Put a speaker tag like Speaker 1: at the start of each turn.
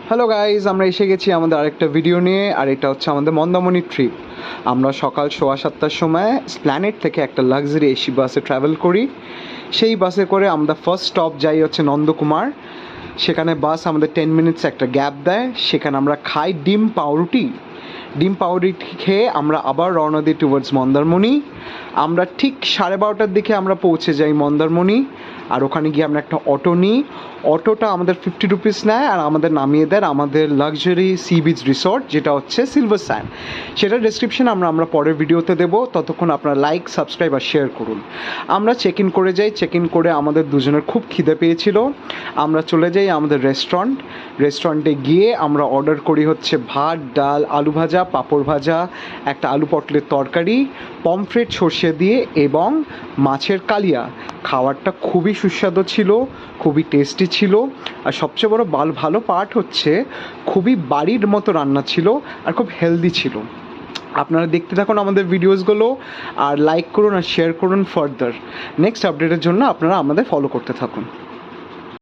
Speaker 1: Hello guys, আমরা এসে গেছি আমাদের আরেকটা ভিডিও নিয়ে। আর এটা হচ্ছে আমাদের মন্দারমণি ট্রিপ। আমরা সকাল 7:15টার সময় প্ল্যানেট থেকে একটা লাক্সারি এসি বাসে ট্রাভেল করি। সেই বাসে করে আমরা ফার্স্ট স্টপ যাই হচ্ছে নন্দকুমার। সেখানে বাস আমাদের 10 মিনিটস একটা গ্যাপ দেয়, সেখানে আমরা খাই ডিম পাউরুটি খেয়ে আমরা আবার রওনা দিই টুয়ার্ডস মন্দারমণি। আমরা ঠিক 12:30টার দিকে আমরা পৌঁছে যাই মন্দারমণি। আর ওখানে গিয়ে আমরা একটা অটো নিই। অটোটা আমাদের 50 রুপিস নেয় আর আমাদের নামিয়ে দেয় আমাদের লাক্সারি সি বিচ রিসর্ট, যেটা হচ্ছে সিলভার স্যান্ড। সেটার ডেসক্রিপশন আমরা পরের ভিডিওতে দেবো। ততক্ষণ আপনারা লাইক, সাবস্ক্রাইব আর শেয়ার করুন। আমরা চেক ইন করে যাই। চেক ইন করে আমাদের দুজনের খুব খিদে পেয়েছিল। আমরা চলে যাই আমাদের রেস্টুরেন্টে গিয়ে আমরা অর্ডার করি হচ্ছে ভাত, ডাল, আলু ভাজা, পাঁপড় ভাজা, একটা আলু পটলের তরকারি, পমফ্রেট সর্ষে দিয়ে এবং মাছের কালিয়া। খাবারটা খুবই সুস্বাদু ছিল, খুবই টেস্টি ছিল। আর সবচেয়ে বড় ভালো পার্ট হচ্ছে খুবই বাড়ির মতো রান্না ছিল আর খুব হেলদি ছিল। আপনারা দেখতে থাকুন আমাদের ভিডিওসগুলো আর লাইক করুন আর শেয়ার করুন। ফার্দার নেক্সট আপডেটের জন্য আপনারা আমাদের ফলো করতে থাকুন।